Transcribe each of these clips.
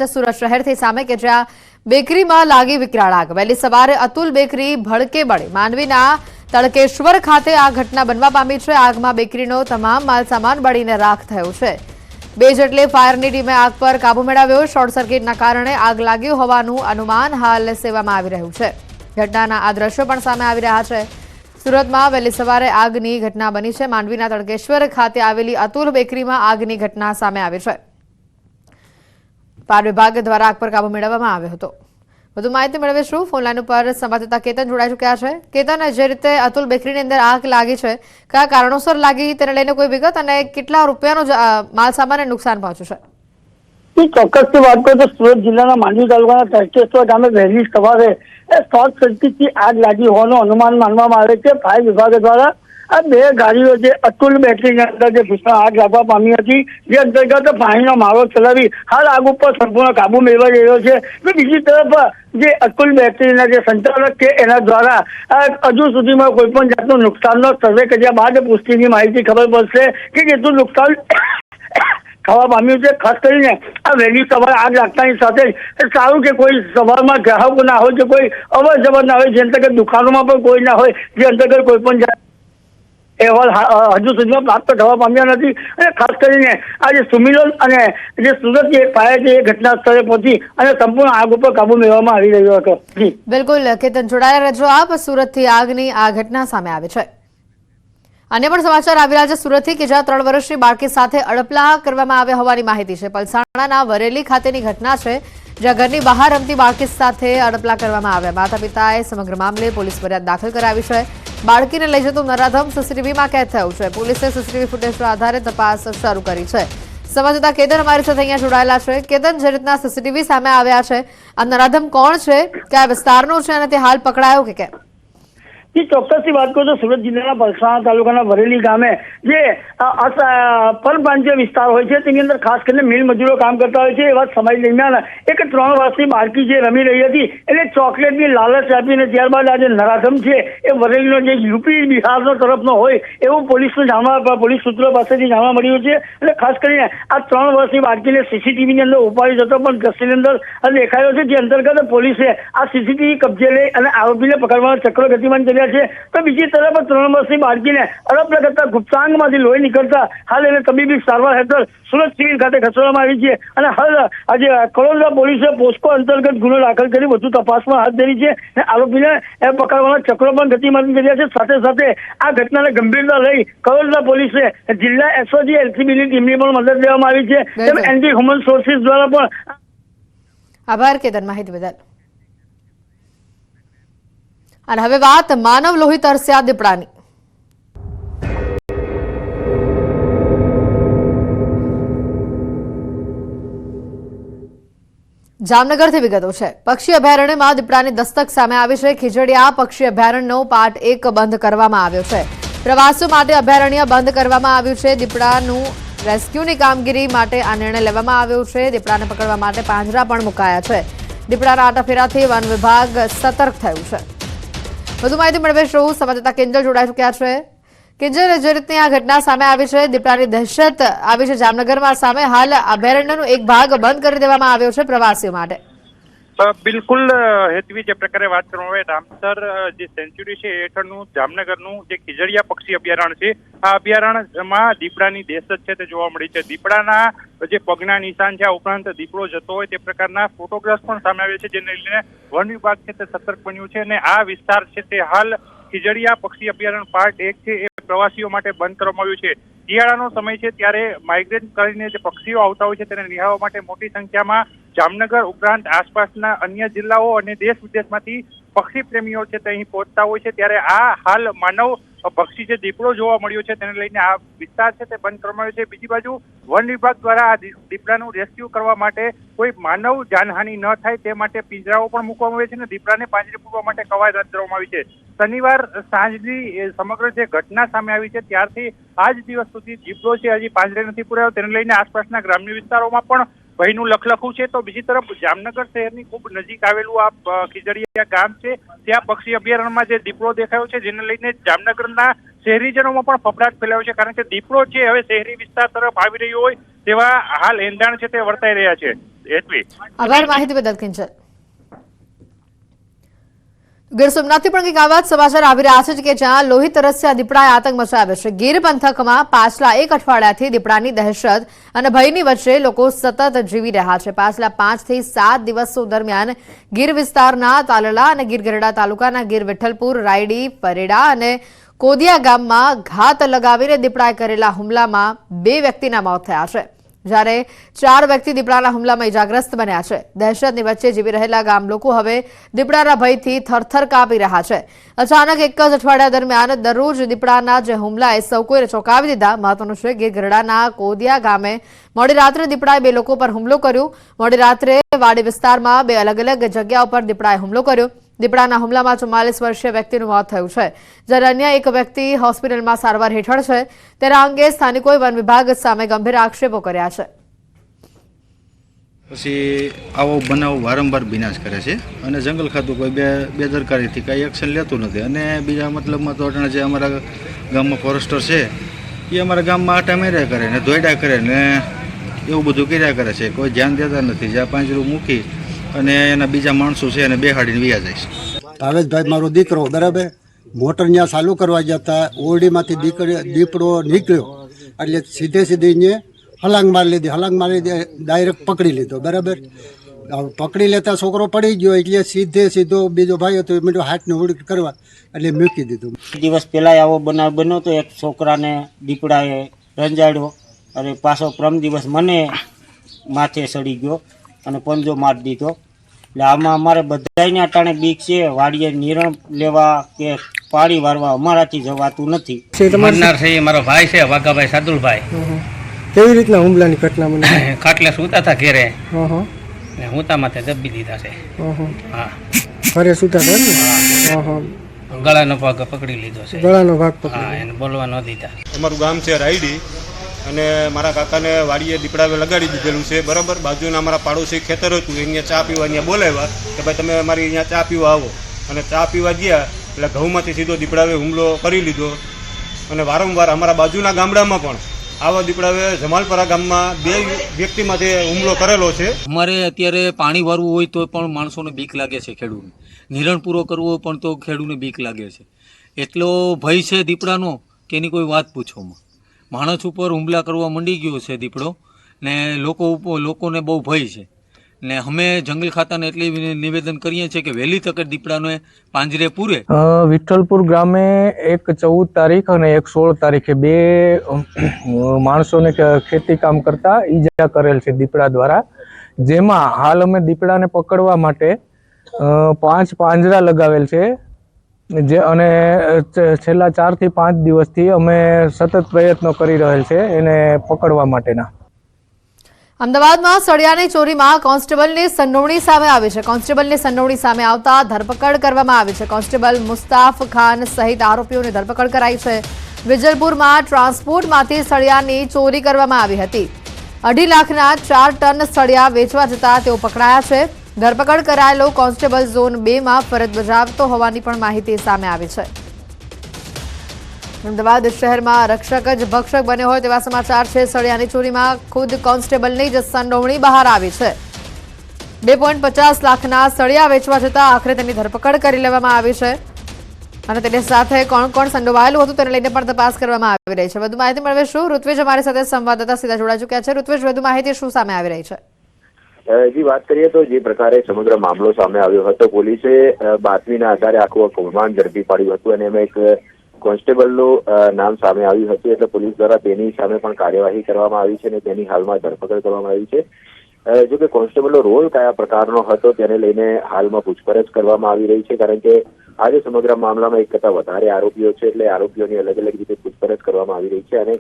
સુરત શહેરથી સામે કે જ્યાં બેકરીમાં લાગી વિકરાળ આગ। વહેલી સવારે અતુલ બેકરી ભડકે બળે માંડવીના તડકેશ્વર ખાતે આ ઘટના બનવા પામી છે। આગમાં બેકરીનો તમામ માલસામાન બળીને રાખ થયો છે। 2 જેટલી ફાયરની ટીમે આગ પર કાબુ મેળવ્યો। શોર્ટ સર્કિટના કારણે આગ લાગી હોવાનું અનુમાન હાલ સેવામાં આવી રહ્યું છે। ઘટનાના આ દ્રશ્યો પણ સામે આવી રહ્યા છે। સુરતમાં વહેલી સવારે આગની ઘટના બની છે। માંડવીના તડકેશ્વર ખાતે આવેલી અતુલ બેકરીમાં આગની ઘટના સામે આવી છે। फायर विभाग द्वारा आग पर काबू मेळववामां आव्यो हतो। વધુ માહિતી મેળવીશું। ફોન લાઈન ઉપર સંવાદદાતા કેતન જોડાઈ ચૂક્યા છે। કેતન, જે રીતે અતુલ બેકરીની અંદર આગ લાગી છે, કયા કારણોસર લાગી તેને લઈને કોઈ વિગત અને કેટલા રૂપિયાનો માલ સામાનને નુકસાન પહોંચ્યું છે? ચોક્કસથી વાત કરું તો સુરત જિલ્લાના માંડવી તાલુકાના તડકેશ્વર ગામે વહેલી સવારે શોર્ટ સર્કિટથી આગ લાગી હોવાનું અનુમાન માનવામાં આવે છે। ફાયર વિભાગ દ્વારા આ 2 ગાડીઓ જે અતુલ બેટરીની અંદર જે ભીષણ આગ લાગવા પામી હતી, જે અંતર્ગત પાણીનો મારો ચલાવી હાલ આગ ઉપર સંપૂર્ણ કાબુ મેળવાઈ રહ્યો છે। તો બીજી તરફ જે અતુલ બેટરીના જે સંચાલક છે એના દ્વારા હજુ સુધીમાં કોઈ પણ જાતનું નુકસાનનો સર્વે કર્યા બાદ પુષ્ટિની માહિતી ખબર પડશે કે કેટલું નુકસાન થવા પામ્યું છે। ખાસ કરીને આ વહેલી સવારે આગ લાગતાની સાથે સારું કે કોઈ સવારમાં ગ્રાહકો ના હોય કે કોઈ અવર જવર ના હોય, જે અંતર્ગત દુકાનોમાં પણ કોઈ ના હોય, જે અંતર્ગત કોઈ પણ અહેવાલ હજુ સુધીમાં પ્રાપ્ત થવા પામ્યા નથી। અને ખાસ કરીને આ જે સુમિલોન અને જે સુરત જે ફાયર છે એ ઘટના સ્થળે પહોંચી અને સંપૂર્ણ આગ ઉપર કાબુ મેળવવામાં આવી રહ્યો હતો। બિલકુલ કેતન, જોડાયેલા રહેજો આપ। સુરતથી આગની આ ઘટના સામે આવી છે। અન્ય પણ સમાચાર આવી રહ્યા છે સુરતથી કે જ્યાં 3 વર્ષની બાળકી સાથે અડપલા કરવામાં આવ્યા હોવાની માહિતી છે। પલસાણાના વરેલી ખાતેની ઘટના છે, જ્યાં ઘરની બહાર રમતી બાળકી સાથે અડપલા કરવામાં આવ્યા। માતા પિતાએ સમગ્ર મામલે પોલીસ ફરિયાદ દાખલ કરાવી છે। બાળકીને લઈ જતું નરાધમ સીસીટીવીમાં કેદ થયું છે। પોલીસે સીસીટીવી ફૂટેજના આધારે તપાસ શરૂ કરી છે। સંવાદદાતા કેતન અમારી સાથે અહીંયા જોડાયેલા છે। કેતન, જે રીતના સીસીટીવી સામે આવ્યા છે, આ નરાધમ કોણ છે, કયા વિસ્તારનો છે અને તે હાલ પકડાયો કે કેમ? ચોક્કસથી વાત કરું તો સુરત જિલ્લાના પલસાણા તાલુકાના વરેલી ગામે જે પરપ્રાંતીય વિસ્તાર હોય છે તેની અંદર ખાસ કરીને મિલ મજૂરો કામ કરતા હોય છે। એવા સમય દરમિયાન એક 3 વર્ષની બાળકી જે રમી રહી હતી એટલે ચોકલેટની લાલચ આપીને ત્યારબાદ આ જે નરાધમ છે એ વરેલીનો જે યુપી બિહારનો તરફનો હોય એવું પોલીસ સૂત્રો પાસેથી જાણવા મળ્યું છે। અને ખાસ કરીને આ 3 વર્ષની બાળકીને સીસીટીવીની અંદર ઉપાડી જતો પણ દ્રશ્યની અંદર દેખાયો છે, જે અંતર્ગત પોલીસે આ સીસીટીવી કબજે લઈ અને આરોપીને પકડવાના ચક્રો ગતિમાન કર્યા છે। તો બીજી તરફ 3 વર્ષની બાળકીને અડપલા કરતા ગુપ્તાંગમાંથી લોહી નીકળતા હાલ એને તબીબી સારવાર હેઠળ સુરત સિવિલ ખાતે ખસેડવામાં આવી છે। અને હાલ આજે કલોલના પોલીસે પોસ્કો અંતર્ગત ગુનો દાખલ કરી વધુ તપાસમાં હાથ ધરી છે અને આરોપીને પકડવાના ચક્રો પણ ગતિમાન કર્યા છે। સાથે સાથે આ ઘટનાને ગંભીરતા લઈ કલોલના પોલીસે જિલ્લા એસઓજી એલસીબીની ટીમની પણ મદદ લેવામાં આવી છે। તેમ એન્ટી હ્યુમન સોર્સિસ દ્વારા પણ આભાર કેતન માહિતી બદલ। અને હવે વાત માનવ લોહી તરસ્યા દીપડાની। જામનગરથી વિગતો છે। પક્ષી અભયારણ્યમાં દીપડાની દસ્તક સામે આવી છે। ખીજડીયા પક્ષી અભયારણ્યનો પાર્ટ 1 બંધ કરવામાં આવ્યો છે। પ્રવાસીઓ માટે અભયારણ્ય બંધ કરવામાં આવ્યું છે। દીપડાનું રેસ્ક્યુની કામગીરી માટે આ નિર્ણય લેવામાં આવ્યો છે। દીપડાને પકડવા માટે પાંજરા પણ મુકાયા છે। દીપડાના આટાફેરાથી વન વિભાગ સતર્ક થયું છે। વધુ માહિતી મેળવીશું। સંવાદદાતા કિંજલ જોડાઈ ચૂક્યા છે। કિંજલ, જે રીતની આ ઘટના સામે આવી છે, દીપડાની દહેશત આવી છે જામનગરમાં સામે, હાલ અભયારણ્યનો એક ભાગ બંધ કરી દેવામાં આવ્યો છે પ્રવાસીઓ માટે। બિલકુલ હેતવી, જે પ્રકારે વાત કરવામાં આવે રામસર જે સેન્ચ્યુરી છે હેઠળનું જામનગરનું જે ખીજડીયા પક્ષી અભયારણ્ય છે, આ અભયારણ્યમાં દીપડાની દહેશત છે તે જોવા મળી છે। દીપડાના જે પગના નિશાન છે, આ ઉપરાંત દીપડો જતો હોય તે પ્રકારના ફોટોગ્રાફ્સ પણ સામે આવે છે, જેને લઈને વન વિભાગ છે તે સતર્ક બન્યું છે। અને આ વિસ્તાર છે તે હાલ ખીજડીયા પક્ષી અભયારણ્ય પાર્ટ 1 છે એ પ્રવાસીઓ માટે બંધ કરવામાં આવ્યું છે। શિયાળાનો સમય છે ત્યારે માઇગ્રેટ કરીને જે પક્ષીઓ આવતા હોય છે તેને નિહાળવા માટે મોટી સંખ્યામાં જામનગર ઉપરાંત આસપાસના અન્ય જિલ્લાઓ અને દેશ વિદેશમાંથી પક્ષી પ્રેમીઓ છે તે અહીં પહોંચતા હોય છે। ત્યારે આ હાલ માનવ પક્ષી જે દીપડો જોવા મળ્યો છે તેને લઈને આ વિસ્તાર છે તે બંધ કરવામાં આવ્યો છે। બીજી બાજુ વન વિભાગ દ્વારા આ દીપડાનું રેસ્ક્યુ કરવા માટે કોઈ માનવ જાનહાનિ ન થાય તે માટે પિંજરાઓ પણ મૂકવામાં આવે છે અને દીપડાને પાંજરે પૂરવા માટે કવાયત હાથ ધરવામાં આવી છે। શનિવાર સાંજની સમગ્ર જે ઘટના સામે આવી છે ત્યારથી આજ દિવસ સુધી દીપડો છે હજી પાંજરે નથી પુરાયો, તેને લઈને આસપાસના ગ્રામ્ય વિસ્તારોમાં પણ ભયનું લખલખું છે। તો બીજી તરફ જામનગર શહેરની ખૂબ નજીક આવેલું આ ખીજડીયા ગામ છે, ત્યાં પક્ષી અભયારણ્યમાં જે દીપડો દેખાયો છે જેને લઈને જામનગરના શહેરીજનોમાં પણ ફફડાટ ફેલાયો છે, કારણ કે દીપડો છે હવે શહેરી વિસ્તાર તરફ આવી રહ્યો હોય તેવા હાલ એંધાણ છે તે વર્તાઈ રહ્યા છે। હેતવી. આભાર માહિતી બદલ કિંજલ. ગીર સોમનાથથી પણ કંઈક આવા જ સમાચાર આવી રહ્યા છે કે જ્યાં લોહી તરસ્યા દીપડાએ આતંક મચાવ્યો છે. ગીર પંથકમાં પાછલા એક અઠવાડિયાથી દીપડાની દહેશત અને ભયની વચ્ચે લોકો સતત જીવી રહ્યા છે. પાછલા 5 થી 7 દિવસો દરમિયાન ગીર વિસ્તારના તાલલા અને ગીર ગઢડા તાલુકાના ગીર વિઠ્ઠલપુર, રાયડી, પરેડા અને કોદિયા ગામમાં ઘાત લગાવીને દીપડાએ કરેલા હુમલામાં 2 વ્યક્તિના મોત થયા છે, જ્યારે 4 વ્યક્તિ દીપડાના હુમલામાં ઇજાગ્રસ્ત બન્યા છે. દહેશતની વચ્ચે જીવી રહેલા ગામ લોકો હવે દીપડાના ભયથી થરથર કાપી રહ્યા છે. અચાનક એક જ અઠવાડિયા દરમિયાન દરરોજ દીપડાના જે હુમલાએ સૌ કોઈને ચોંકાવી દીધા. મહત્વનું છે કે ગઢડાના કોદિયા ગામે મોડી રાત્રે દીપડાએ 2 લોકો પર હુમલો કર્યો. મોડી રાત્રે વાડી વિસ્તારમાં 2 અલગ અલગ જગ્યાઓ પર દીપડાએ હુમલો કર્યો. દીપડાના હુમલામાં 44 વર્ષીય વ્યક્તિનું મોત થયું છે, જ્યારે અન્ય એક વ્યક્તિ હોસ્પિટલમાં સારવાર હેઠળ છે. ત્યારે આ અંગે સ્થાનિકોએ વન વિભાગ સામે ગંભીર આક્ષેપો કર્યા છે. પછી આવો બનાવ વારંવાર વિનાશ કરે છે અને જંગલ ખાતું કોઈ બેદરકારીથી કાંઈ એક્શન લેતું નથી. અને બીજા મતલબમાં તો અટાણે જે અમારા ગામમાં ફોરેસ્ટર છે એ અમારા ગામમાં આટા માર્યા કરે ને દોડ્યા કરે ને એવું બધું કર્યા કરે છે. કોઈ ધ્યાન દેતા નથી. જ્યાં પાંજરું મૂકી અને એના બીજા માણસો છે એને બેહાડીને વ્યા જાય છે. ભાવેશભાઈ મારો દીકરો બરાબર મોટર ત્યાં ચાલુ કરવા જતા ઓરડીમાંથી દીપડો નીકળ્યો એટલે સીધી અહીંયા હલાંગ મારી લીધી. ડાયરેક્ટ પકડી લીધો બરાબર. પકડી લેતા છોકરો પડી ગયો એટલે સીધો બીજો ભાઈ હતો મેં હાથને ઉડી કરવા એટલે મૂકી દીધું. દિવસ પહેલાં આવો બનાવ બન્યો તો એક છોકરાને દીપડાએ રંજાડ્યો અને પાછો પ્રમ દિવસ મને માથે સડી ગયો અને પંજો મારી દીધો. એટલે આમાં અમારે બધાને અટાણે બીક છે. વાડીએ નિરણ લેવા કે પાણી વારવા અમારાથી જવાતું નથી. મરનાર છે એ મારો ભાઈ છે, વાઘાભાઈ સાદુલભાઈ. કેવી રીતના હુમલાની ઘટના બની? ખાટલે સૂતા હતા ઘેરે ને હુંતા માથે દબી દીધા છે. હા, ઘરે સૂતા હતા ને? ગળાનો ભાગ પકડી લીધો છે. ગળાનો ભાગ પકડી? હા, એને બોલવા ન દીધા. અમારું ગામ છે રાયડી અને મારા કાકાને વાડીએ દીપડાવે લગાડી દીધેલું છે બરાબર. બાજુના અમારા પાડોશી ખેતર હતું, અહીંયા ચા પીવા અહીંયા બોલાવ્યા કે ભાઈ તમે અમારી અહીંયા ચા પીવા આવો. અને ચા પીવા ગયા એટલે ઘઉંમાંથી સીધો દીપડાવે હુમલો કરી લીધો. અને વારંવાર અમારા બાજુના ગામડામાં પણ આવા દીપડાવે જમાલપરા ગામમાં 2 વ્યક્તિમાંથી હુમલો કરેલો છે. અમારે અત્યારે પાણી વારવું હોય તો પણ માણસોને બીક લાગે છે. ખેડૂતને નિરણ પૂરો કરવો હોય પણ તો ખેડૂતને બીક લાગે છે. એટલો ભય છે દીપડાનો કે એની કોઈ વાત પૂછોમાં. માણસ ઉપર હુમલા કરવા મંડી ગયો છે દીપડો ને લોકોને બહુ ભય છે. ને અમે જંગલ ખાતાને એટલી નિવેદન કરીએ છીએ કે વહેલી તકે દીપડાને પાંજરે પૂરે. વિઠ્ઠલપુર ગામે એક 14 તારીખ અને એક 16 તારીખે 2 માણસોને ખેતી કામ કરતા ઈજા કરેલ છે દીપડા દ્વારા. જેમાં હાલ અમે દીપડાને પકડવા માટે 5 પાંજરા લગાવેલ છે. અને છેલ્લા 4 થી 5 દિવસથી અમે સતત પ્રયત્નો કરી રહેલ છે એને પકડવા માટેના. અમદાવાદમાં સળિયાની ચોરીમાં કોન્સ્ટેબલની સંડોવણી સામે આવી છે. કોન્સ્ટેબલની સંડોવણી સામે આવતા ધરપકડ કરવામાં આવી છે. કોન્સ્ટેબલ મુસ્તાફ ખાન સહિત આરોપીઓની ધરપકડ કરાઈ છે. વિજલપુરમાં ટ્રાન્સપોર્ટમાંથી સળિયાની ચોરી કરવામાં આવી હતી. 2.5 લાખના 4 ટન સળિયા વેચવા જતા તેઓ પકડાયા છે. ધરપકડ કરાયેલો કોન્સ્ટેબલ ઝોન 2 માં ફરજ બજાવતો હોવાની પણ માહિતી સામે આવી છે. અમદાવાદ શહેરમાં રક્ષક જ ભક્ષક બન્યો હોય તેવા સમાચાર છે. સળિયાની ચોરીમાં ખુદ કોન્સ્ટેબલની જ સંડોવણી બહાર આવી છે. 2.50 લાખના સળિયા વેચવા જતા આખરે તેની ધરપકડ કરી લેવામાં આવી છે અને તેની સાથે કોણ કોણ સંડોવાયેલું હતું તેને લઈને પણ તપાસ કરવામાં આવી રહી છે. વધુ માહિતી મેળવીશું. ઋત્વિજ અમારી સાથે સંવાદદાતા સીધા જોડાઈ ચૂક્યા છે. ઋત્વિજ, વધુ માહિતી શું સામે આવી રહી છે? જી, વાત કરીએ તો જે પ્રકારે સમગ્ર મામલો સામે આવ્યો હતો, પોલીસે બાતમીના આધારે આખું કૌભાંડ ઝડપી પાડ્યું હતું અને એમાં એક કોન્સ્ટેબલનું નામ સામે આવ્યું હતું. એટલે પોલીસ દ્વારા તેની સામે પણ કાર્યવાહી કરવામાં આવી છે અને તેની હાલમાં ધરપકડ કરવામાં આવી છે. જો કે કોન્સ્ટેબલનો રોલ કયા પ્રકારનો હતો તેને લઈને હાલમાં પૂછપરછ કરવામાં આવી રહી છે, કારણ કે આજે સમગ્ર મામલામાં 1 કરતા વધારે આરોપીઓ છે. એટલે આરોપીઓની અલગ અલગ રીતે પૂછપરછ કરવામાં આવી રહી છે અને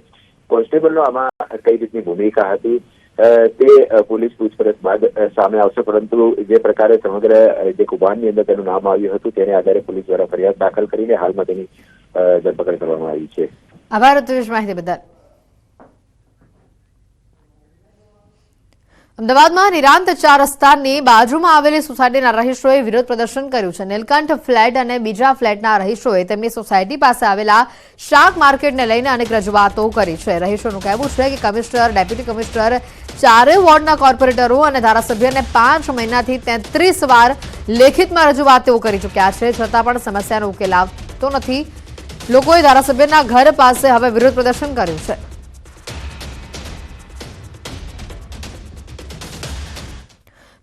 કોન્સ્ટેબલનો આમાં કઈ રીતની ભૂમિકા હતી તે પોલીસ પૂછપરછ બાદ સામે આવશે. પરંતુ જે પ્રકારે સમગ્ર જે કૌભાંડની અંદર તેનું નામ આવ્યું હતું તેને આધારે પોલીસ દ્વારા ફરિયાદ દાખલ કરીને હાલમાં તેની ધરપકડ કરવામાં આવી છે. આભાર ઋત્વિજ માહિતી બદલ. અમદાવાદમાં નિરાંત 4 રસ્તાની બાજુમાં આવેલી સોસાયટીના રહીશોએ વિરોધ પ્રદર્શન કર્યું છે. નીલકંઠ ફ્લેટ અને બીજા ફ્લેટના રહીશોએ તેમની સોસાયટી પાસે આવેલા શાક માર્કેટને લઈને અનેક રજૂઆતો કરી છે. રહીશોનું કહેવું છે કે કમિશનર, ડેપ્યુટી કમિશનર, ચારેય વોર્ડના કોર્પોરેટરો અને ધારાસભ્યને 5 મહિનાથી 33 વાર લેખિતમાં રજૂઆતો કરી ચૂક્યા છે, છતાં પણ સમસ્યાનો ઉકેલ આવતો નથી. લોકોએ ધારાસભ્યના ઘર પાસે હવે વિરોધ પ્રદર્શન કર્યું છે.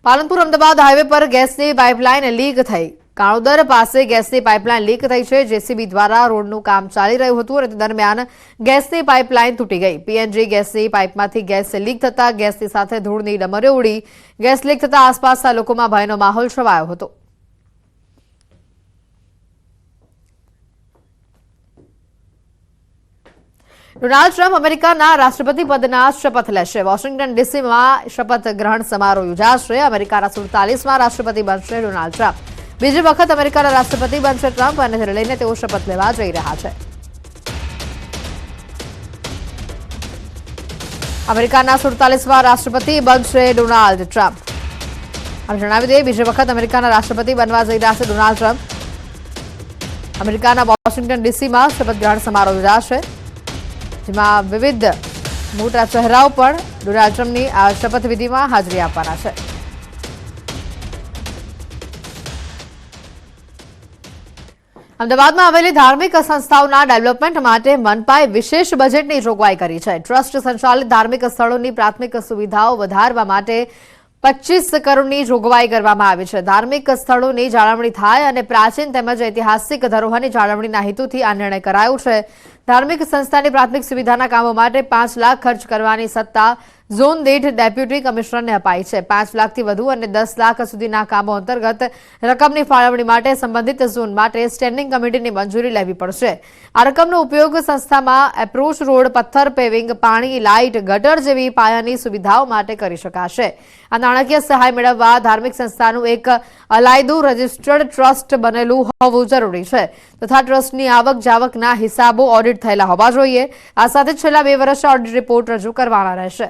પાલનપુર અમદાવાદ હાઈવે પર ગેસની પાઇપલાઇન લીક થઈ. કાણોદર પાસે ગેસની પાઇપલાઇન લીક થઈ છે. જેસીબી દ્વારા રોડનું કામ ચાલી રહ્યું હતું અને તે દરમિયાન ગેસની પાઇપલાઇન તૂટી ગઈ. પીએનજી ગેસની પાઇપમાંથી ગેસ લીક થતા ગેસની સાથે ધૂળની ડમરીઓ ઉડી. ગેસ લીક થતા આસપાસના લોકોમાં ભયનો માહોલ છવાયો હતો. ડોનાલ્ડ ટ્રમ્પ અમેરિકાના રાષ્ટ્રપતિ પદના શપથ લેશે. વોશિંગ્ટન ડીસીમાં શપથ ગ્રહણ સમારોહ યોજાશે. અમેરિકાના 47મા રાષ્ટ્રપતિ બનશે ડોનાલ્ડ ટ્રમ્પ. બીજી વખત અમેરિકાના રાષ્ટ્રપતિ બનશે ટ્રમ્પ અને તેને લઈને તેઓ શપથ લેવા જઈ રહ્યા છે. અમેરિકાના 47મા રાષ્ટ્રપતિ બનશે ડોનાલ્ડ ટ્રમ્પ. જણાવી દઈએ, બીજી વખત અમેરિકાના રાષ્ટ્રપતિ બનવા જઈ રહ્યા છે ડોનાલ્ડ ટ્રમ્પ. અમેરિકાના વોશિંગ્ટન ડીસીમાં શપથ ગ્રહણ સમારોહ યોજાશે, જેમાં વિવિધ મોટા ચહેરાઓ પણ ડોનાલ્ડ ટ્રમ્પની આ શપથવિધિમાં હાજરી આપવાના છે. અમદાવાદમાં આવેલી ધાર્મિક સંસ્થાઓના ડેવલપમેન્ટ માટે મનપાએ વિશેષ બજેટની જોગવાઈ કરી છે. ટ્રસ્ટ સંચાલિત ધાર્મિક સ્થળોની પ્રાથમિક સુવિધાઓ વધારવા માટે 25 કરોડની જોગવાઈ કરવામાં આવી છે. ધાર્મિક સ્થળોની જાળવણી થાય અને પ્રાચીન તેમજ ઐતિહાસિક ધરોહરની જાળવણીના હેતુથી આ નિર્ણય કરાયો છે. ધાર્મિક સંસ્થાની પ્રાથમિક સુવિધાના કામો માટે 5 લાખ ખર્ચ કરવાની સત્તા ઝોન દીઠ ડેપ્યુટી કમિશનરને અપાઈ છે. 5 લાખથી વધુ અને 10 લાખ સુધીના કામો અંતર્ગત રકમની ફાળવણી માટે સંબંધિત ઝોન માટે સ્ટેન્ડિંગ કમિટીની મંજૂરી લેવી પડશે. આ રકમનો ઉપયોગ સંસ્થામાં એપ્રોચ રોડ, પથ્થર પેવિંગ, પાણી, લાઇટ, ગટર જેવી પાયાની સુવિધાઓ માટે કરી શકાશે. આ નાણાકીય સહાય મેળવવા ધાર્મિક સંસ્થાનું એક અલાયદું રજિસ્ટર્ડ ટ્રસ્ટ બનેલું હોવું જરૂરી છે તથા ટ્રસ્ટની આવક જાવકના હિસાબો ઓડિટ થયેલા હોવા જોઈએ. આ સાથે છેલ્લા 2 વર્ષના ઓડિટ રિપોર્ટ રજૂ કરવાના રહેશે.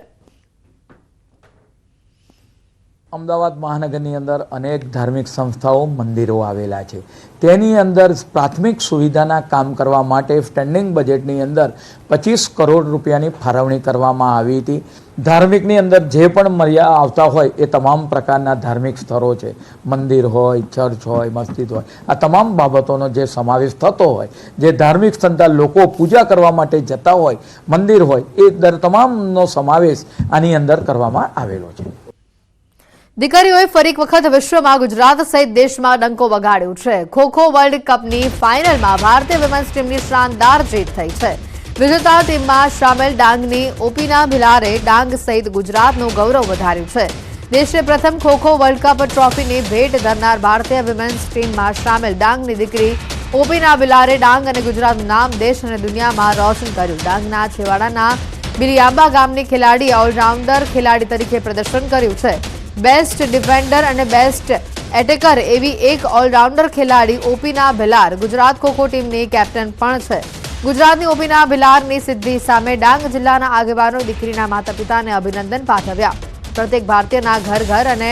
અમદાવાદ મહાનગરની અંદર અનેક ધાર્મિક સંસ્થાઓ, મંદિરો આવેલા છે. તેની અંદર પ્રાથમિક સુવિધાના કામ કરવા માટે સ્ટેન્ડિંગ બજેટની અંદર 25 કરોડ રૂપિયાની ફાળવણી કરવામાં આવી હતી. ધાર્મિકની અંદર જે પણ મર્યાદા આવતા હોય એ તમામ પ્રકારના ધાર્મિક સ્થળો છે, મંદિર હોય, ચર્ચ હોય, મસ્જિદ હોય, આ તમામ બાબતોનો જે સમાવેશ થતો હોય, જે ધાર્મિક સંસ્થા લોકો પૂજા કરવા માટે જતા હોય, મંદિર હોય, એ તમામનો સમાવેશ આની અંદર કરવામાં આવેલો છે. દીકરીઓએ ફરી એક વખત વિશ્વમાં ગુજરાત સહિત દેશમાં ડંકો વગાડ્યો છે. ખો-ખો વર્લ્ડ કપની ફાઇનલમાં ભારતીય વિમેન્સ ટીમની શાનદાર જીત થઈ છે. વિજેતા ટીમમાં સામેલ ડાંગની ઓપીના ભિલારે ડાંગ સહિત ગુજરાતનું ગૌરવ વધાર્યું છે. દેશને પ્રથમ ખો-ખો વર્લ્ડ કપ ટ્રોફીની ભેટ ધરનાર ભારતીય વિમેન્સ ટીમમાં સામેલ ડાંગની દીકરી ઓપીના ભિલારે ડાંગ અને ગુજરાતનું નામ દેશ અને દુનિયામાં રોશન કર્યું. ડાંગના છેવાડાના બિલિયાંબા ગામની ખેલાડીએ ઓલરાઉન્ડર ખેલાડી તરીકે પ્રદર્શન કર્યું છે. બેસ્ટ ડિફેન્ડર અને બેસ્ટ એટેકર એવી એક ઓલરાઉન્ડર ખેલાડી ઓપીના ભિલાર ગુજરાત ખોખો ટીમની કેપ્ટન પણ છે. ગુજરાતની ઓપીના ભિલારની સિદ્ધિ સામે ડાંગ જિલ્લાના આગેવાનો દીકરીના માતા પિતાને અભિનંદન પાઠવ્યા. પ્રત્યેક ભારતીયના ઘર ઘર અને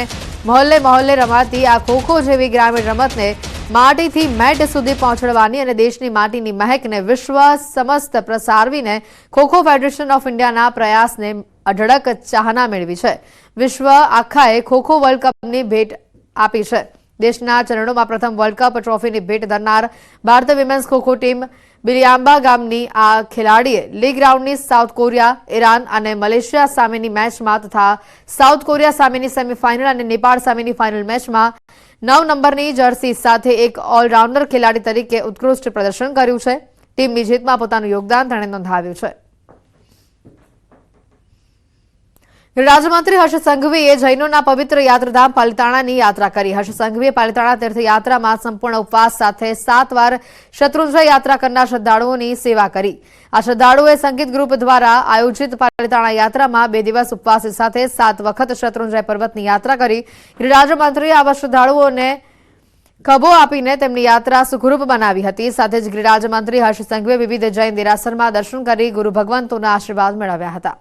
મહોલ્લે મહોલ્લે રમાતી આ ખોખો જેવી ગ્રામીણ રમતને માટીથી મેટ સુધી પહોંચાડવાની અને દેશની માટીની મહેકને વિશ્વ સમસ્ત પ્રસારવીને ખોખો ફેડરેશન ઓફ ઇન્ડિયાના પ્રયાસને અઢળક ચાહના મેળવી છે. વિશ્વ આખાએ ખોખો વર્લ્ડ કપની ભેટ આપી છે. દેશના ચરણોમાં પ્રથમ વર્લ્ડ કપ ટ્રોફીની ભેટ ધરનાર ભારતીય વિમેન્સ ખોખો ટીમ બિલિયાંબા ગામની આ ખેલાડીએ લીગ રાઉન્ડની સાઉથ કોરિયા, ઈરાન અને મલેશિયા સામેની મેચમાં તથા સાઉથ કોરિયા સામેની સેમીફાઇનલ અને નેપાળ સામેની ફાઇનલ મેચમાં 9 નંબરની જર્સી સાથે એક ઓલરાઉન્ડર ખેલાડી તરીકે ઉત્કૃષ્ટ પ્રદર્શન કર્યું છે. ટીમની જીતમાં પોતાનું યોગદાન તેણે નોંધાવ્યું છે. રાજ્યમંત્રી હર્ષ સંઘવીએ જૈનોના પવિત્ર યાત્રાધામ પાલિતાણાની યાત્રા કરી. હર્ષ સંઘવીએ પાલિતાણા તીર્થયાત્રામાં સંપૂર્ણ ઉપવાસ સાથે 7 વાર શત્રુંજય યાત્રા કરનાર શ્રદ્ધાળુઓની સેવા કરી. આ શ્રદ્ધાળુઓએ સંગીત ગ્રુપ દ્વારા આયોજિત પાલિતાણા યાત્રામાં 2 દિવસ ઉપવાસ સાથે 7 વખત શત્રુંજય પર્વતની યાત્રા કરી. રાજ્યમંત્રીએ આવા શ્રદ્ધાળુઓને ખભો આપીને તેમની યાત્રા સુખરૂપ બનાવી હતી. સાથે જ ગૃહ રાજ્યમંત્રી હર્ષ સંઘવીએ વિવિધ જૈન દેરાસરમાં દર્શન કરી ગુરુ ભગવંતોના આશીર્વાદ મેળવ્યા હતા.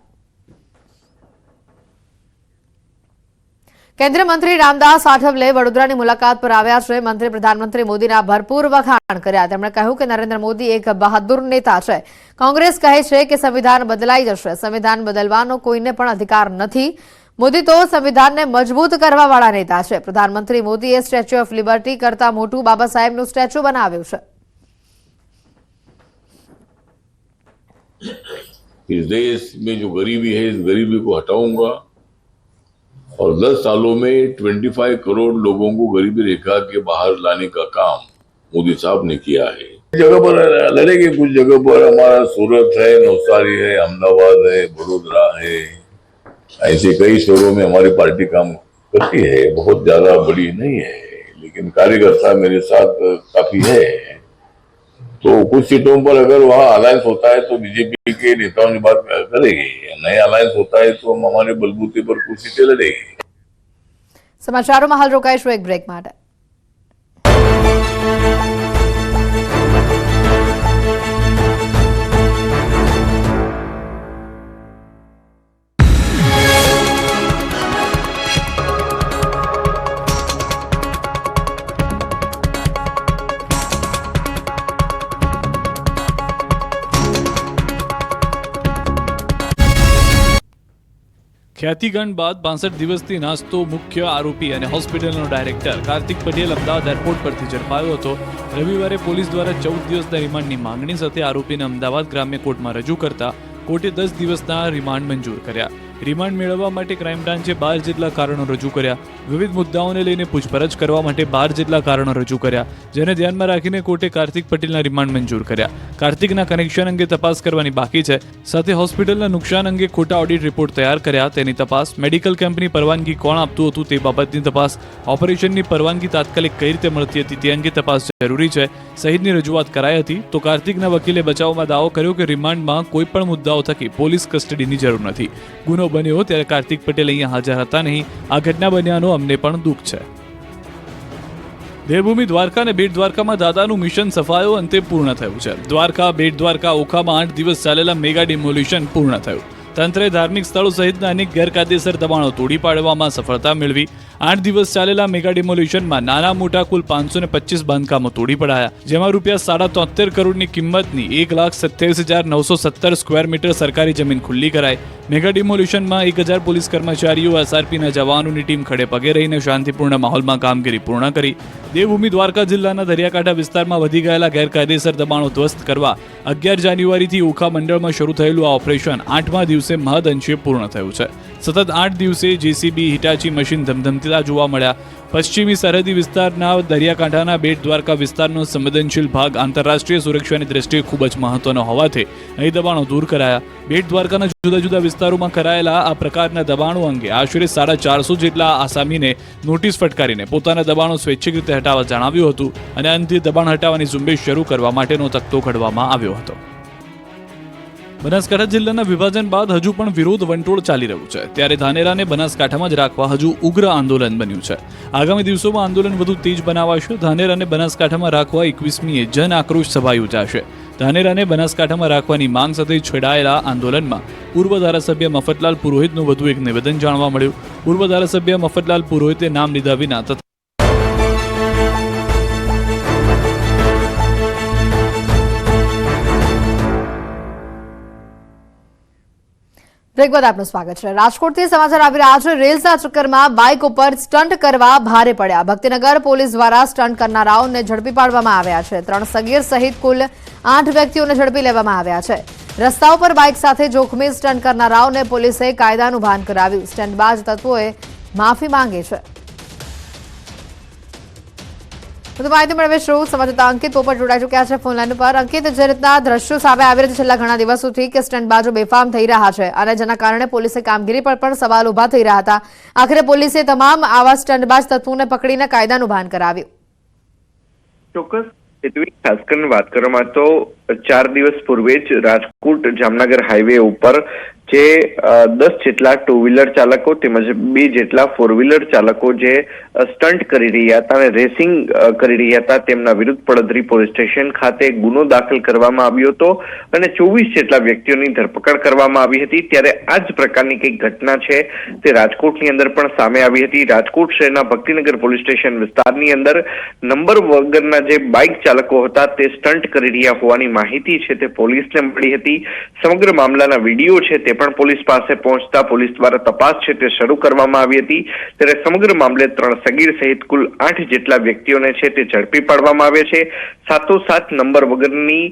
કેન્દ્રીય મંત્રી રામદાસ આઠવલે વડોદરાની મુલાકાત પર આવ્યા છે. મંત્રી પ્રધાનમંત્રી મોદીના ભરપૂર વખાણ કર્યા. તેમણે કહ્યું કે નરેન્દ્ર મોદી એક બહાદુર નેતા છે. કોંગ્રેસ કહે છે કે સંવિધાન બદલાઈ જશે. સંવિધાન બદલવાનો કોઈને પણ અધિકાર નથી. મોદી તો સંવિધાનને મજબૂત કરવાવાળા નેતા છે. પ્રધાનમંત્રી મોદીએ સ્ટેચ્યુ ઓફ લિબર્ટી કરતા મોટું બાબા સાહેબનું સ્ટેચ્યુ બનાવ્યું છે. इस देश में जो गरीबी है, इस गरीबी को हटाऊंगा और 10 सालों में 25 करोड़ लोगों को गरीबी रेखा के बाहर लाने का काम मोदी साहब ने किया है. जगह पर लड़ेंगे, कुछ जगह पर हमारा सूरत है, नवसारी है, अहमदाबाद है, बड़ोदरा है, ऐसे कई शहरों में हमारी पार्टी काम करती है. बहुत ज्यादा बड़ी नहीं है, लेकिन कार्यकर्ता मेरे साथ काफी है. तो कुछ सीटों पर अगर वहाँ अलायंस होता है तो बीजेपी के नेताओं की बात करेंगे. नया अलायंस होता है तो हम हमारे बलबूते पर कुछ सीटें लड़ेंगे. સમાચારોમાં હાલ રોકાઈશું એક બ્રેક માટે. ખ્યાતિકાંડ બાદ 62 દિવસથી નાસતો મુખ્ય આરોપી અને હોસ્પિટલનો ડાયરેક્ટર કાર્તિક પટેલ અમદાવાદ એરપોર્ટ પરથી ઝડપાયો હતો. રવિવારે પોલીસ દ્વારા 14 દિવસના રિમાન્ડની માંગણી સાથે આરોપીને અમદાવાદ ગ્રામ્ય કોર્ટમાં રજૂ કરતા કોર્ટે 10 દિવસના રિમાન્ડ મંજૂર કર્યા. રિમાન્ડ મેળવવા માટે ક્રાઇમ બ્રાન્ચે 12 જેટલા કારણો રજૂ કર્યા. વિવિધ મુદ્દાઓને લઈને પૂછપરછ કરવા માટે 12 જેટલા કારણો રજૂ કર્યા, જેને ધ્યાનમાં રાખીને કોર્ટે કાર્તિક પટેલના રિમાન્ડ મંજૂર કર્યા. કાર્તિકના કનેક્શન અંગે તપાસ કરવાની બાકી છે. સાથે હોસ્પિટલના નુકસાન અંગે ખોટા ઓડિટ રિપોર્ટ તૈયાર કર્યા, તેની તપાસ, મેડિકલ કેમ્પની પરવાનગી કોણ આપતું હતું તે બાબતની તપાસ, ઓપરેશનની પરવાનગી તાત્કાલિક કઈ રીતે મળતી હતી તે અંગે તપાસ જરૂરી છે સહિતની રજૂઆત કરાઈ હતી. તો કાર્તિકના વકીલે બચાવમાં દાવો કર્યો કે રિમાન્ડમાં કોઈ પણ મુદ્દાઓ થકી પોલીસ કસ્ટડીની જરૂર નથી. ગુનો બન્યો ત્યારે કાર્તિક પટેલ અહીંયા હાજર હતા નહીં. આ ઘટના બન્યાનો અમને પણ દુઃખ છે. દેવભૂમિ દ્વારકા અને બેટ દ્વારકામાં દાદાનું મિશન સફાયો અંતે પૂર્ણ થયું છે. દ્વારકા, બેટ દ્વારકા, ઓખામાં 8 દિવસ ચાલેલા મેગા ડિમોલિશન પૂર્ણ થયું. તંત્રે ધાર્મિક સ્થળો સહિતના અનેક ગેરકાયદેસર દબાણો તોડી પાડવામાં સફળતા મેળવી. 8 દિવસ ચાલેલા મેગા ડિમોલિશનમાં નાના મોટા કુલ 525 બાંધકામો તોડી પડાયા, જેમાં ₹73 કરોડની કિંમતની 1,27,917 સ્ક્વેર મીટર સરકારી જમીન ખુલ્લી કરાઈ. મેગા ડિમોલિશનમાં 1000 પોલીસ કર્મચારીઓ, એસઆરપીના જવાનોની ટીમ ખડે પગે રહીને શાંતિપૂર્ણ માહોલમાં કામગીરી પૂર્ણ કરી. દેવભૂમિ દ્વારકા જિલ્લાના દરિયાકાંઠા વિસ્તારમાં વધી ગયેલા ગેરકાયદેસર દબાણો ધ્વસ્ત કરવા 11 જાન્યુઆરીથી ઓખા મંડળમાં શરૂ થયેલું આ ઓપરેશન 8મા દિવસે મહદઅંશે પૂર્ણ થયું છે. સતત 8 દિવસે જેસીબી, હિટાચી મશીન ધમધમતા જોવા મળ્યા. પશ્ચિમી સરહદી વિસ્તારના દરિયાકાંઠાના બેટ દ્વારકા વિસ્તારનો સંવેદનશીલ ભાગ આંતરરાષ્ટ્રીય સુરક્ષાની દ્રષ્ટિએ ખૂબ જ મહત્વનો હોવાથી અહીં દબાણો દૂર કરાયા. બેટ દ્વારકાના જુદા જુદા વિસ્તારોમાં કરાયેલા આ પ્રકારના દબાણો અંગે આશરે 450 જેટલા આસામીને નોટિસ ફટકારીને પોતાના દબાણો સ્વૈચ્છિક રીતે હટાવવા જણાવ્યું હતું અને અંતે દબાણ હટાવવાની ઝુંબેશ શરૂ કરવા માટેનો તખ્તો ઘડવામાં આવ્યો હતો. બનાસકાંઠા જિલ્લાના વિભાજન બાદ હજુ પણ વિરોધ વંટોળ ચાલી રહ્યું છે, ત્યારે ધાનેરાને બનાસકાંઠામાં જ રાખવા હજુ ઉગ્ર આંદોલન બન્યું છે. આગામી દિવસોમાં આંદોલન વધુ તેજ બનાવાશે. ધાનેરાને બનાસકાંઠામાં રાખવા 21મીએ જન આક્રોશ સભા યોજાશે. ધાનેરાને બનાસકાંઠામાં રાખવાની માંગ સાથે છેડાયેલા આંદોલનમાં પૂર્વ ધારાસભ્ય મફતલાલ પુરોહિતનું વધુ એક નિવેદન જાણવા મળ્યું. પૂર્વ ધારાસભ્ય મફતલાલ પુરોહિતે નામ લીધા વિના તથા બ્રેક બાદ આપનું સ્વાગત છે. રાજકોટથી સમાચાર આવી રહ્યા છે. રેલ્સના ચક્કરમાં બાઇક ઉપર સ્ટન્ટ કરવા ભારે પડ્યા. ભક્તિનગર પોલીસ દ્વારા સ્ટન્ટ કરનારાઓને ઝડપી પાડવામાં આવ્યા છે. 3 સગીર સહિત કુલ 8 વ્યક્તિઓને ઝડપી લેવામાં આવ્યા છે. રસ્તા ઉપર બાઇક સાથે જોખમી સ્ટન્ટ કરનારાઓને પોલીસે કાયદાનું ભાન કરાવ્યું. સ્ટન્ટબાજ તત્વોએ માફી માંગી છે. વધુ માહિતી મેળવીશું. સંવાદદાતા અંકિત પોપટ જોડાઈ ચૂક્યા છે ફોનલાઈન પર. અંકિત, જે રીતના દ્રશ્યો સામે આવી રહ્યા છે છેલ્લા ઘણા દિવસોથી કે સ્ટન્ટબાજો બેફામ થઈ રહ્યા છે અને જેના કારણે પોલીસે કામગીરી પર પણ સવાલ ઉભા થઈ રહ્યા હતા, આખરે પોલીસે તમામ આવા સ્ટન્ટબાજ તત્વોને પકડીને કાયદાનું ભાન કરાવ્યું. ચોક્કસ, ખાસ કરીને વાત કરવામાં તો 4 દિવસ પૂર્વે જ રાજકોટ જામનગર હાઈવે ઉપર જે 10 જેટલા 2 વ્હીલર ચાલકો તેમજ 2 જેટલા 4 વ્હીલર ચાલકો જે સ્ટન્ટ કરી રહ્યા હતા અને રેસિંગ કરી રહ્યા હતા તેમના વિરુદ્ધ પડદરી પોલીસ સ્ટેશન ખાતે ગુનો દાખલ કરવામાં આવ્યો હતો અને 24 જેટલા વ્યક્તિઓની ધરપકડ કરવામાં આવી હતી। ત્યારે આ જ પ્રકારની કઈક ઘટના છે તે રાજકોટની અંદર પણ સામે આવી હતી। રાજકોટ શહેરના ભક્તિનગર પોલીસ સ્ટેશન વિસ્તારની અંદર નંબર વગરના જે બાઇક ચાલકો હતા તે સ્ટન્ટ કરી રહ્યા હોવાની માહિતી છે તે પોલીસને મળી હતી। સમગ્ર મામલાના વિડીયો છે તે પણ પોલીસ પાસે પહોંચતા પોલીસ દ્વારા તપાસ છે તે શરૂ કરવામાં આવી હતી। ત્યારે સમગ્ર મામલે 3 સગીર સહિત કુલ 8 જેટલા વ્યક્તિઓને છે તે ઝડપી પાડવામાં આવ્યા છે। સાથોસાથ નંબર વગરની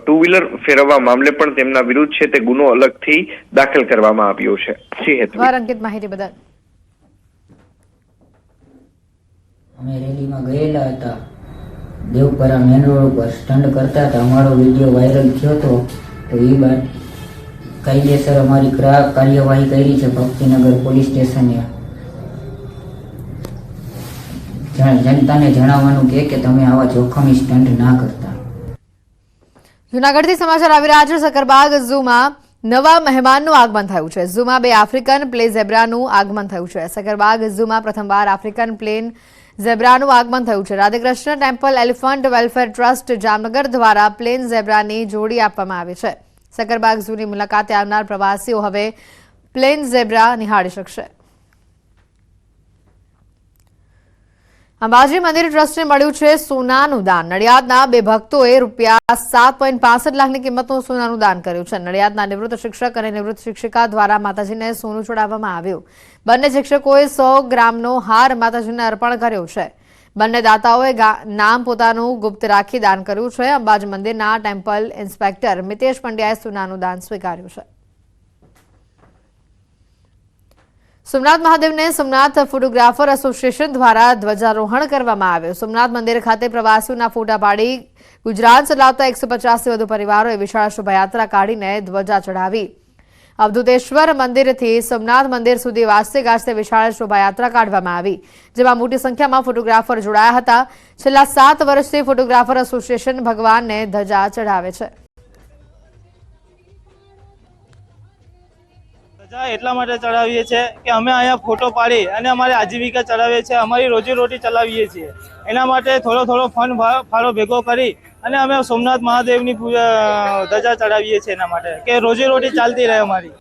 2 વ્હીલર ફેરવવા મામલે પણ તેમના વિરુદ્ધ છે તે ગુનો અલગથી દાખલ કરવામાં આવ્યો છે। જી હેતુ અંકિત માહિતી બદલ અમે રેલીમાં ગયેલા હતા, દેવપરા મેન રોડ ઉપર સ્ટન્ટ કરતા હતા। અમારો વિડીયો વાયરલ થયો હતો તો એ બાદ કાયદેસર અમારી કાર્યવાહી કરી છે ભક્તિનગર પોલીસ સ્ટેશને। જનતાને જણાવવાનું કે તમે આવા જોખમી સ્ટન્ટ ના કરતા। જૂનાગઢથી સમાચાર આવી રહ્યા છે। સકરબાગ ઝૂમાં નવા મહેમાનનું આગમન થયું છે। ઝૂમાં 2 આફ્રિકન પ્લે ઝેબ્રાનું આગમન થયું છે। સકરબાગ ઝૂમાં પ્રથમવાર આફ્રિકન પ્લેન ઝેબ્રાનું આગમન થયું છે। Radhekrishna temple elephant welfare trust Jamnagar દ્વારા પ્લેન ઝેબ્રાની જોડી આપવામાં આવી છે। સકરબાગ ઝૂની મુલાકાતે આવનાર પ્રવાસીઓ હવે પ્લેન ઝેબ્રા નિહાળી શકશે। અંબાજી મંદિર ટ્રસ્ટને મળ્યું છે સોનાનું દાન। નડિયાદના 2 ભક્તોએ રૂપિયા 7.65 લાખની કિંમતનું સોનાનું દાન કર્યું છે। નડિયાદના નિવૃત્ત શિક્ષક અને નિવૃત્ત શિક્ષિકા દ્વારા માતાજીને સોનું ચડાવવામાં આવ્યું। બંને શિક્ષકોએ 100 ગ્રામનો હાર માતાજીને અર્પણ કર્યો છે। બંને દાતાઓએ નામ પોતાનું ગુપ્ત રાખી દાન કર્યું છે। અંબાજી મંદિરના ટેમ્પલ ઇન્સ્પેક્ટર મિતેશ પંડ્યાએ સોનાનું દાન સ્વીકાર્યું છે। સોમનાથ મહાદેવને સોમનાથ ફોટોગ્રાફર એસોસિએશન દ્વારા ધ્વજારોહણ કરવામાં આવ્યું। સોમનાથ મંદિર ખાતે પ્રવાસીઓના ફોટા પાડી ગુજરાત ચલાવતા 150 થી વધુ પરિવારોએ વિશાળ શોભાયાત્રા કાઢીને ધ્વજા ચઢાવી। અવધૂતેશ્વર મંદિરથી સોમનાથ મંદિર સુધી વાજતે ગાજતે વિશાળ શોભાયાત્રા કાઢવામાં આવી, જેમાં મોટી સંખ્યામાં ફોટોગ્રાફર જોડાયા હતા। છેલ્લા 7 વર્ષથી ફોટોગ્રાફર એસોસિએશન ભગવાનને ધજા ચઢાવે છે। ધજા એટલા માટે ચડાવીએ છીએ કે અમે અહીંયા ફોટો પાડી અને અમારી આજીવિકા ચલાવીએ છીએ, અમારી રોજીરોટી ચલાવીએ છીએ। એના માટે થોડો ફંડ ફાળો ભેગો કરી અને અમે સોમનાથ મહાદેવની ધજા ચડાવીએ છીએ એના માટે કે રોજીરોટી ચાલતી રહે અમારી।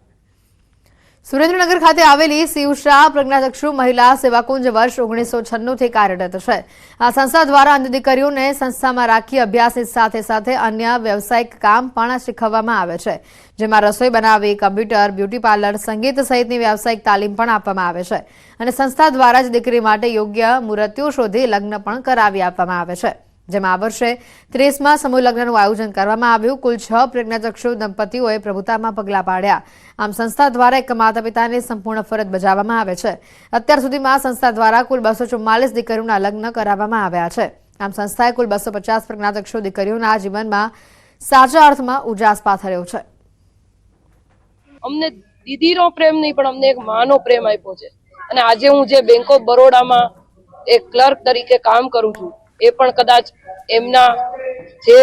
સુરેન્દ્રનગર ખાતે આવેલી શિવશાહ પ્રજ્ઞાચક્ષુ મહિલા સેવાકુંજ વર્ષ 1996 થી કાર્યરત છે। આ સંસ્થા દ્વારા અંધ દીકરીઓને સંસ્થામાં રાખી અભ્યાસની સાથે સાથે અન્ય વ્યવસાયિક કામ પણ શીખવવામાં આવે છે, જેમાં રસોઈ બનાવવી, કમ્પ્યુટર, બ્યુટી પાર્લર, સંગીત સહિતની વ્યવસાયિક તાલીમ પણ આપવામાં આવે છે અને સંસ્થા દ્વારા જ દીકરી માટે યોગ્ય મુહૂર્તો શોધી લગ્ન પણ કરાવી આપવામાં આવે છે, જેમાં આ વર્ષે 30મા સમૂહ લગ્નનું આયોજન કરવામાં આવ્યું। કુલ 6 પ્રજ્ઞાચક્ષુ દંપતીઓએ પ્રભુતામાં પગલાં પાડ્યા। આમ સંસ્થા દ્વારા એક માતા પિતાની સંપૂર્ણ ફરજ બજાવવામાં આવે છે। અત્યાર સુધીમાં સંસ્થા દ્વારા કુલ 244 દીકરીઓના લગ્ન કરાવવામાં આવ્યા છે। આમ સંસ્થાએ કુલ 250 પ્રજ્ઞાચક્ષુ દીકરીઓના જીવનમાં સાચા અર્થમાં ઉજાસ પાથર્યો છે। અમને દીદીનો પ્રેમ નહીં પણ અમને એક માનો પ્રેમ આપ્યો છે અને આજે હું જે બેંક ઓફ બરોડામાં એક ક્લર્ક તરીકે કામ કરું છું એ પણ કદાચ એમના જે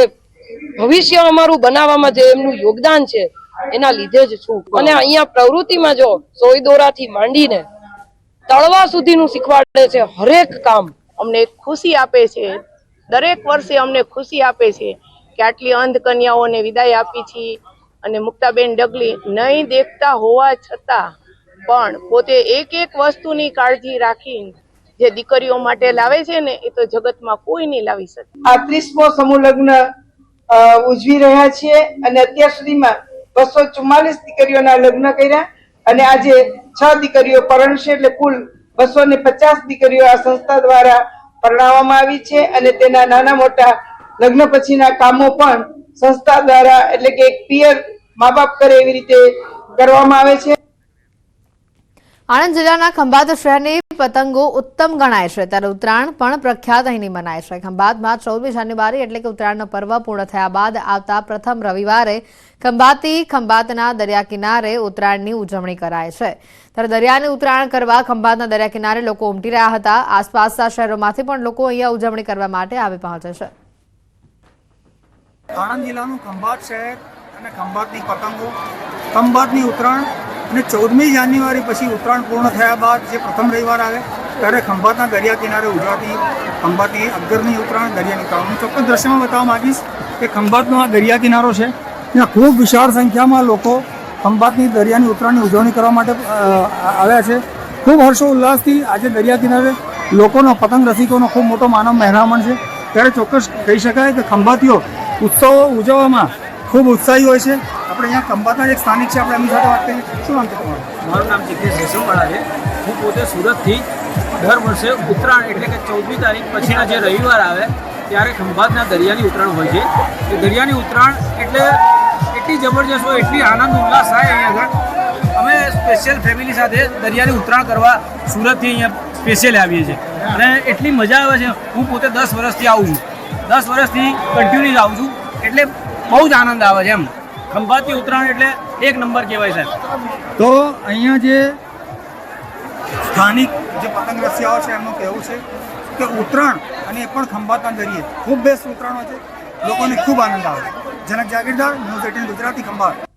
ભવિષ્ય અમારું બનાવવામાં જે એમનું યોગદાન છે એના લીધે જ છું। અને અહીંયા પ્રવૃત્તિમાં જો સોય દોરાથી માંડીને તળવા સુધીનું શીખવાડે છે હરેક કામ। અમને ખુશી આપે છે, દરેક વર્ષે અમને ખુશી આપે છે કે આટલી અંધ કન્યાઓને વિદાય આપી છે અને મુક્તાબેન ડગલી નહીં દેખતા હોવા છતાં પણ પોતે એક વસ્તુની કાળજી રાખી જે દીકરીઓ માટે લાવે છે ને એ તો જગતમાં કોઈ નહીં લાવી શકે। આ 30મો સમૂહ લગ્ન ઉજવી રહ્યા છીએ અને અત્યાર સુધીમાં 244 દીકરીઓના લગ્ન કર્યા અને આજે 6 દીકરીઓ પરણશે એટલે કુલ 250 દીકરીઓ આ સંસ્થા દ્વારા પરણાવવામાં આવી છે અને તેના નાના મોટા લગ્ન પછીના કામો પણ સંસ્થા દ્વારા એટલે કે એક પિયર મા બાપ કરે એવી રીતે કરવામાં આવે છે। આણંદ જિલ્લાના ખંભાત શહેરની પતંગો ઉત્તમ ગણાય છે, ત્યારે ઉત્તરાયણ પણ પ્રખ્યાત અહીંની મનાય છે। ખંભાતમાં 14મી જાન્યુઆરી એટલે કે ઉત્તરાયણનો પર્વ પૂર્ણ થયા બાદ આવતા પ્રથમ રવિવારે ખંભાતના દરિયા કિનારે ઉત્તરાયણની ઉજવણી કરાય છે, ત્યારે દરિયાની ઉત્તરાયણ કરવા ખંભાતના દરિયા કિનારે લોકો ઉમટી રહ્યા હતા। આસપાસના શહેરોમાંથી પણ લોકો અહીંયા ઉજવણી કરવા માટે આવી પહોંચે છે। આણંદ જિલ્લાનું ખંભાત શહેર અને ખંભાતની પતંગો, ખંભાતની ઉત્તરાયણ અને 14મી જાન્યુઆરી પછી ઉત્તરાયણ પૂર્ણ થયા બાદ જે પ્રથમ રવિવાર આવે ત્યારે ખંભાતના દરિયા કિનારે ઉજવાતી ખંભાતની અગરની ઉત્તરાયણ દરિયાની ઉત્તરાયણ. હું ચોક્કસ દ્રશ્યમાં બતાવવા માગીશ કે ખંભાતનો આ દરિયા કિનારો છે, ત્યાં ખૂબ વિશાળ સંખ્યામાં લોકો ખંભાતની દરિયાની ઉત્તરાયણની ઉજવણી કરવા માટે આવ્યા છે. ખૂબ હર્ષોલ્લાસથી આજે દરિયા કિનારે લોકોનો, પતંગ રસિકોનો ખૂબ મોટો માનવ મહેરામણ છે. ત્યારે ચોક્કસ કહી શકાય કે ખંભાતીઓ ઉત્સવો ઉજવવામાં ખૂબ ઉત્સાહી હોય છે. આપણે અહીંયા ખંભાતના એક સ્થાનિક છે, આપણે એમની સાથે વાત કરીએ. શું નામ છે તમારું? મારું નામ જિગ્નેશ રેશમવાળા છે. હું પોતે સુરતથી દર વર્ષે ઉત્તરાયણ એટલે કે 14મી તારીખ પછીના જે રવિવાર આવે ત્યારે ખંભાતના દરિયાની ઉત્તરાયણ હોય છે. એ દરિયાની ઉત્તરાયણ એટલે એટલી જબરજસ્ત હોય, એટલી આનંદ ઉલ્લાસ થાય. અહીંયા આગળ અમે સ્પેશિયલ ફેમિલી સાથે દરિયાની ઉત્તરાયણ કરવા સુરતથી અહીંયા સ્પેશિયલ આવીએ છીએ અને એટલી મજા આવે છે. હું પોતે 10 વર્ષથી આવું છું, 10 વર્ષથી કન્ટિન્યુ આવું છું, એટલે બહુ જ આનંદ આવે છે. એમ ખંભાતની ઉત્તરાયણ એટલે એક નંબર કહેવાય સાહેબ. તો અહીંયા જે સ્થાનિક જે પતંગ રસિયાઓ છે એમનું કહેવું છે કે ઉત્તરાયણ અને એ પણ ખંભાતના દરિયે ખૂબ બેસ્ટ ઉત્તરાયણ હોય છે, લોકોને ખૂબ આનંદ આવે છે. જનક જાગીરદાર, ન્યૂઝ 18 ગુજરાતી, ખંભાત.